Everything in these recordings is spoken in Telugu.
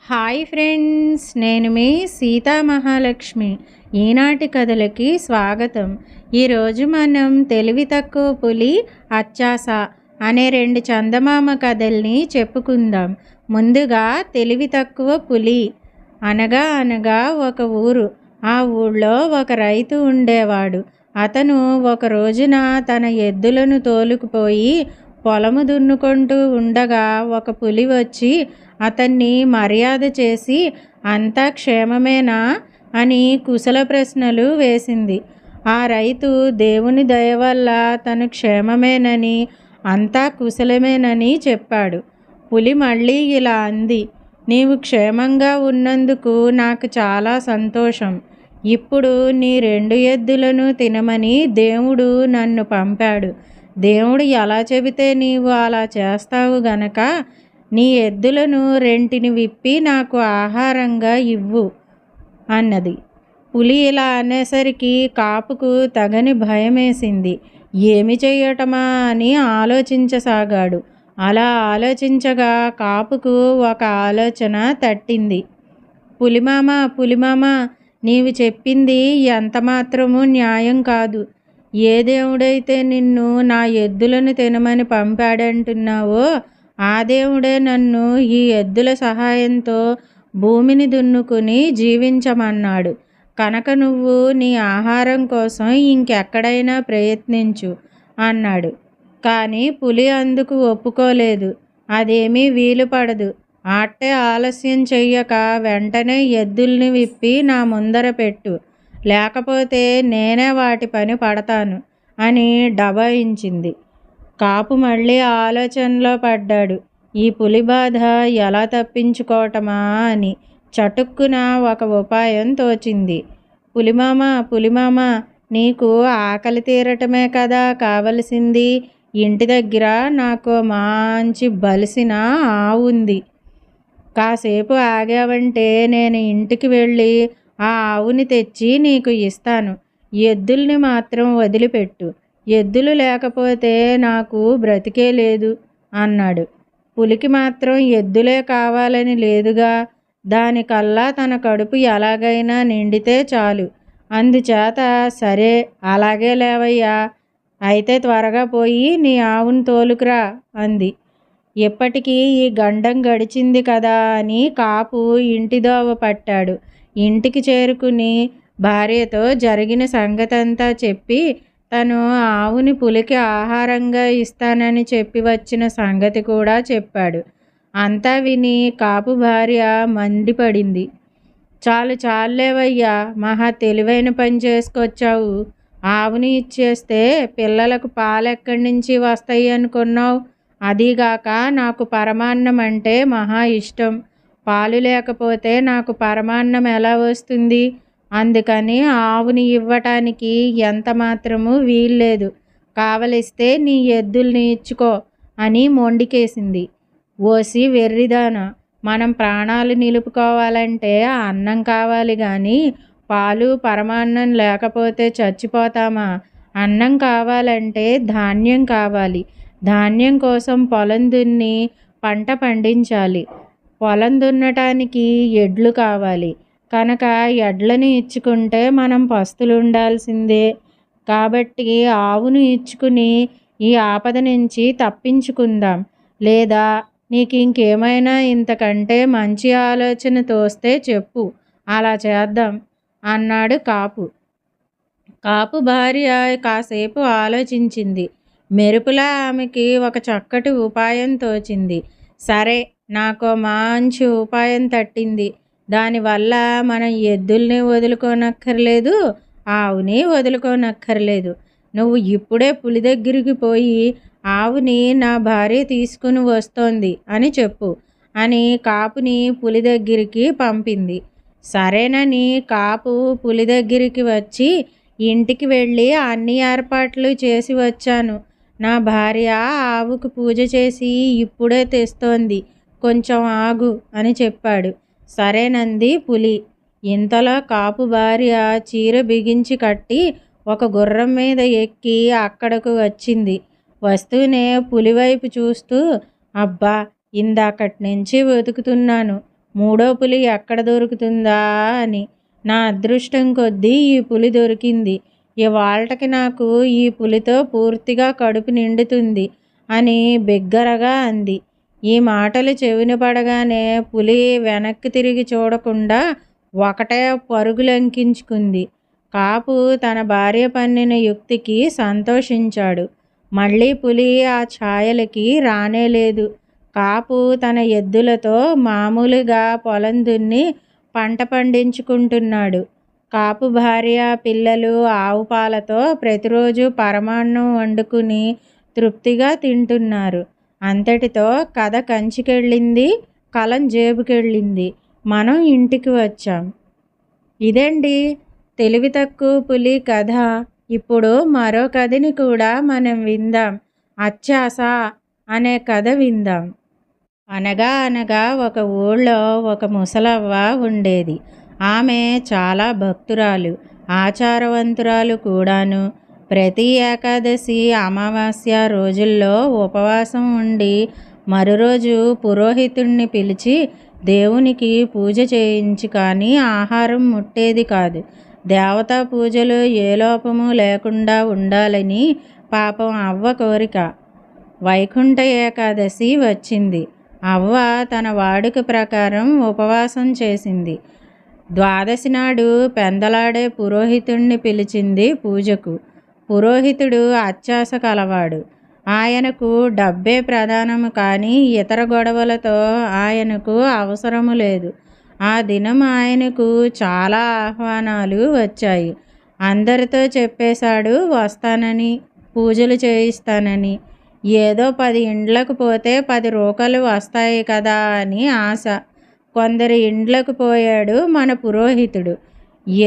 హాయ్ ఫ్రెండ్స్, నేను మీ సీతా మహాలక్ష్మి. ఈనాటి కథలకి స్వాగతం. ఈరోజు మనం తెలివి తక్కువ పులి అచ్చాస అనే రెండు చందమామ కథల్ని చెప్పుకుందాం. ముందుగా తెలివి తక్కువ పులి. అనగా ఒక ఊరు. ఆ ఊళ్ళో ఒక రైతు ఉండేవాడు. అతను ఒక రోజున తన ఎద్దులను తోలుకుపోయి పొలము దున్నుకుంటూ ఉండగా ఒక పులి వచ్చి అతన్ని మర్యాద చేసి అంతా క్షేమమేనా అని కుశల ప్రశ్నలు వేసింది. ఆ రైతు దేవుని దయ వల్ల తను క్షేమమేనని, అంతా కుశలమేనని చెప్పాడు. పులి మళ్ళీ ఇలా అంది, నీవు క్షేమంగా ఉన్నందుకు నాకు చాలా సంతోషం. ఇప్పుడు నీ 2 ఎద్దులను తినమని దేవుడు నన్ను పంపాడు. దేవుడు ఎలా చెబితే నీవు అలా చేస్తావు గనక నీ ఎద్దులను 2 విప్పి నాకు ఆహారంగా ఇవ్వు అన్నది. పులి ఇలా అనేసరికి కాపుకు తగని భయమేసింది. ఏమి చెయ్యటమా అని ఆలోచించసాగాడు. అలా ఆలోచించగా కాపుకు ఒక ఆలోచన తట్టింది. పులిమామ, నీవు చెప్పింది ఎంత మాత్రము న్యాయం కాదు. ఏ దేవుడైతే నిన్ను నా ఎద్దులను తినమని పంపాడంటున్నావో ఆ దేవుడే నన్ను ఈ ఎద్దుల సహాయంతో భూమిని దున్నుకుని జీవించమన్నాడు. కనుక నువ్వు నీ ఆహారం కోసం ఇంకెక్కడైనా ప్రయత్నించు అన్నాడు. కానీ పులి అందుకు ఒప్పుకోలేదు. అదేమీ వీలు పడదు. అట్టే ఆలస్యం చెయ్యక వెంటనే ఎద్దుల్ని విప్పి నా ముందర పెట్టు, లేకపోతే నేనే వాటి పని పడతాను అని దబాయించింది. కాపు మళ్ళీ ఆలోచనలో పడ్డాడు. ఈ పులి బాధ ఎలా తప్పించుకోవటమా అని చటుక్కున ఒక ఉపాయం తోచింది. పులిమామ, నీకు ఆకలి తీరటమే కదా కావలసింది. ఇంటి దగ్గర నాకు మంచి బలిసిన ఆవు ఉంది. కాసేపు ఆగావంటే నేను ఇంటికి వెళ్ళి ఆ ఆవుని తెచ్చి నీకు ఇస్తాను. ఎద్దుల్ని మాత్రం వదిలిపెట్టు. ఎద్దులు లేకపోతే నాకు బ్రతికే లేదు అన్నాడు. పులికి మాత్రం ఎద్దులే కావాలని లేదుగా. దానికల్లా తన కడుపు ఎలాగైనా నిండితే చాలు. అందుచేత సరే అలాగే లేవయ్యా, అయితే త్వరగా పోయి నీ ఆవును తోలుకురా అంది. ఎప్పటికీ ఈ గండం గడిచింది కదా అని కాపు ఇంటిదోవ పట్టాడు. ఇంటికి చేరుకుని భార్యతో జరిగిన సంగతంతా చెప్పి తను ఆవుని పులికి ఆహారంగా ఇస్తానని చెప్పి వచ్చిన సంగతి కూడా చెప్పాడు. అంతా విని కాపు భార్య మండిపడింది. చాలేవయ్యా, మహా తెలివైన పని చేసుకొచ్చావు. ఆవుని ఇచ్చేస్తే పిల్లలకు పాలెక్కడి నుంచి వస్తాయి అనుకున్నావు? అదీగాక నాకు పరమాన్నం అంటే మహా ఇష్టం. పాలు లేకపోతే నాకు పరమాన్నం ఎలా వస్తుంది? అందుకని ఆవుని ఇవ్వటానికి ఎంత మాత్రము వీల్లేదు. కావలిస్తే నీ ఎద్దుల్ని ఇచ్చుకో అని మొండికేసింది. ఓసి వెర్రిదానా, మనం ప్రాణాలు నిలుపుకోవాలంటే అన్నం కావాలి కానీ పాలు పరమాన్నం లేకపోతే చచ్చిపోతామా? అన్నం కావాలంటే ధాన్యం కావాలి. ధాన్యం కోసం పొలం దున్ని పంట పండించాలి. పొలం దున్నటానికి ఎడ్లు కావాలి. కనుక ఎడ్లని ఇచ్చుకుంటే మనం పస్తులు ఉండాల్సిందే. కాబట్టి ఆవును ఇచ్చుకుని ఈ ఆపద నుంచి తప్పించుకుందాం. లేదా నీకు ఇంకేమైనా ఇంతకంటే మంచి ఆలోచన తోస్తే చెప్పు, అలా చేద్దాం అన్నాడు కాపు. కాపు భార్య కాసేపు ఆలోచించింది. మెరుపులా ఆమెకి ఒక చక్కటి ఉపాయం తోచింది. సరే, నాకు మంచి ఉపాయం తట్టింది. దానివల్ల మనం ఎద్దుల్ని వదులుకోనక్కర్లేదు, ఆవుని వదులుకోనక్కర్లేదు. నువ్వు ఇప్పుడే పులి దగ్గరికి పోయి ఆవుని నా భార్య తీసుకుని వస్తోంది అని చెప్పు అని కాపుని పులి దగ్గరికి పంపింది. సరేనని కాపు పులి దగ్గరికి వచ్చి, ఇంటికి వెళ్ళి అన్ని ఏర్పాట్లు చేసి వచ్చాను. నా భార్య ఆవుకు పూజ చేసి ఇప్పుడే తెస్తోంది, కొంచెం ఆగు అని చెప్పాడు. సరేనంది పులి. ఇంతలో కాపు భార్య చీర బిగించి కట్టి ఒక గుర్రం మీద ఎక్కి అక్కడకు వచ్చింది. వస్తూనే పులివైపు చూస్తూ, అబ్బా, ఇందాకటి నుంచి వెతుకుతున్నాను. మూడో పులి ఎక్కడ దొరుకుతుందా అని. నా అదృష్టం కొద్దీ ఈ పులి దొరికింది. ఇవాళ్టకి నాకు ఈ పులితో పూర్తిగా కడుపు నిండుతుంది అని బిగ్గరగా అంది. ఈ మాటలు చెవిన పడగానే పులి వెనక్కి తిరిగి చూడకుండా ఒకటే పరుగులంకించుకుంది. కాపు తన భార్య పన్నిన యుక్తికి సంతోషించాడు. మళ్ళీ పులి ఆ ఛాయలకి రానేలేదు. కాపు తన ఎద్దులతో మామూలుగా పొలం దున్ని పంట పండించుకుంటున్నాడు. కాపు భార్య పిల్లలు ఆవు పాలతో ప్రతిరోజు పరమాన్నం వండుకుని తృప్తిగా తింటున్నారు. అంతటితో కథ కంచికెళ్ళింది, కలం జేబుకెళ్ళింది. మనం ఇంటికి వచ్చాం. ఇదండి తెలివి తక్కువ పులి కథ. ఇప్పుడు మరో కథని కూడా మనం విందాం. అత్యాస అనే కథ విందాం. అనగా అనగా ఒక ఊళ్ళో ఒక ముసలవ్వ ఉండేది. ఆమె చాలా భక్తురాలు, ఆచారవంతురాలు కూడాను. ప్రతి ఏకాదశి అమావాస్య రోజుల్లో ఉపవాసం ఉండి మరురోజు పురోహితుణ్ణి పిలిచి దేవునికి పూజ చేయించి కానీ ఆహారం ముట్టేది కాదు. దేవతా పూజలు ఏ లోపము లేకుండా ఉండాలని పాపం అవ్వ కోరిక. వైకుంఠ ఏకాదశి వచ్చింది. అవ్వ తన వాడుక ప్రకారం ఉపవాసం చేసింది. ద్వాదశి నాడు పెందలాడే పురోహితుణ్ణి పిలిచింది పూజకు. పురోహితుడు అత్యాస కలవాడు. ఆయనకు డబ్బే ప్రధానము కానీ ఇతర గొడవలతో ఆయనకు అవసరము లేదు. ఆ దినం ఆయనకు చాలా ఆహ్వానాలు వచ్చాయి. అందరితో చెప్పేశాడు వస్తానని, పూజలు చేయిస్తానని. ఏదో 10 ఇండ్లకు పోతే 10 రూకలు వస్తాయి కదా అని ఆశ. కొందరి ఇండ్లకు పోయాడు మన పురోహితుడు.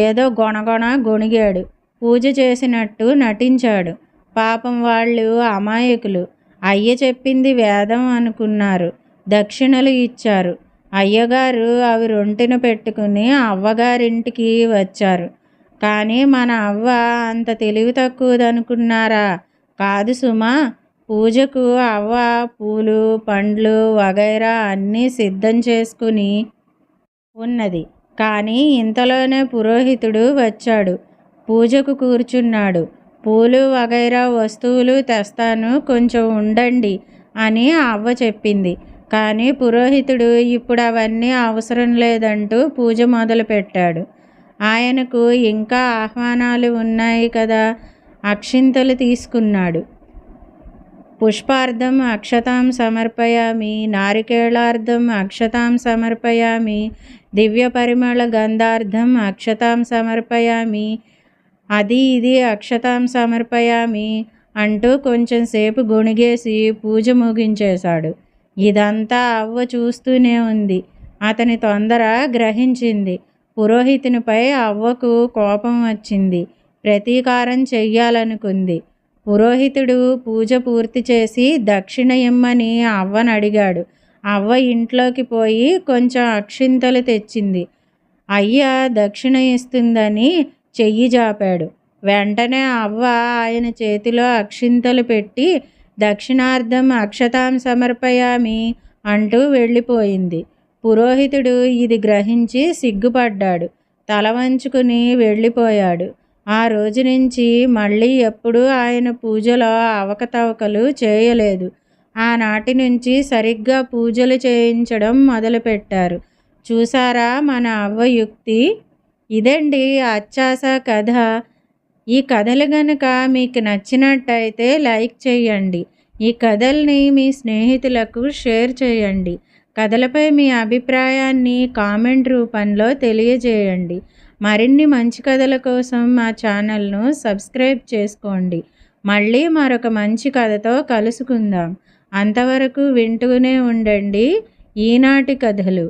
ఏదో గొణగొణ గొణిగాడు. పూజ చేసినట్టు నటించాడు. పాపం వాళ్ళు అమాయకులు. అయ్య చెప్పింది వేదం అనుకున్నారు. దక్షిణలు ఇచ్చారు. అయ్యగారు అవి రొంటిన పెట్టుకుని అవ్వగారింటికి వచ్చారు. కానీ మన అవ్వ అంత తెలివి తక్కువదనుకున్నారా? కాదు సుమా. పూజకు అవ్వ పూలు పండ్లు వగైరా అన్నీ సిద్ధం చేసుకుని ఉన్నది. కానీ ఇంతలోనే పురోహితుడు వచ్చాడు. పూజకు కూర్చున్నాడు. పూలు వగైరా వస్తువులు తెస్తాను, కొంచెం ఉండండి అని అవ్వ చెప్పింది. కానీ పురోహితుడు ఇప్పుడు అవన్నీ అవసరం లేదంటూ పూజ మొదలుపెట్టాడు. ఆయనకు ఇంకా ఆహ్వానాలు ఉన్నాయి కదా. అక్షింతలు తీసుకున్నాడు. పుష్పార్థం అక్షతాం సమర్పయామి, నారికేళార్థం అక్షతాం సమర్పయామి, దివ్య పరిమళ గంధార్థం అక్షతాం సమర్పయామి, అది ఇది అక్షతాం సమర్పయామి అంటూ కొంచెం సేపు గొణిగేసి పూజ ముగించేశాడు. ఇదంతా అవ్వ చూస్తూనే ఉంది. అతని తొందర గ్రహించింది. పురోహితునిపై అవ్వకు కోపం వచ్చింది. ప్రతీకారం చెయ్యాలనుకుంది. పురోహితుడు పూజ పూర్తి చేసి దక్షిణ ఇమ్మని అవ్వను అడిగాడు. అవ్వ ఇంట్లోకి పోయి కొంచెం అక్షింతలు తెచ్చింది. అయ్య దక్షిణ ఇస్తుందని చెయ్యి జాపాడు. వెంటనే అవ్వ ఆయన చేతిలో అక్షింతలు పెట్టి దక్షిణార్థం అక్షతాం సమర్పయామి అంటూ వెళ్ళిపోయింది. పురోహితుడు ఇది గ్రహించి సిగ్గుపడ్డాడు. తల వంచుకుని వెళ్ళిపోయాడు. ఆ రోజు నుంచి మళ్ళీ ఎప్పుడూ ఆయన పూజలో అవకతవకలు చేయలేదు. ఆనాటి నుంచి సరిగ్గా పూజలు చేయించడం మొదలుపెట్టారు. చూసారా మన అవ్వ యుక్తి? ఇదండి అత్యాస కథ. ఈ కథలు గనక మీకు నచ్చినట్టయితే లైక్ చేయండి. ఈ కథల్ని మీ స్నేహితులకు షేర్ చేయండి. కథలపై మీ అభిప్రాయాన్ని కామెంట్ రూపంలో తెలియజేయండి. మరిన్ని మంచి కథల కోసం మా ఛానల్ను సబ్స్క్రైబ్ చేసుకోండి. మళ్ళీ మరొక మంచి కథతో కలుసుకుందాం. అంతవరకు వింటూనే ఉండండి ఈనాటి కథలు.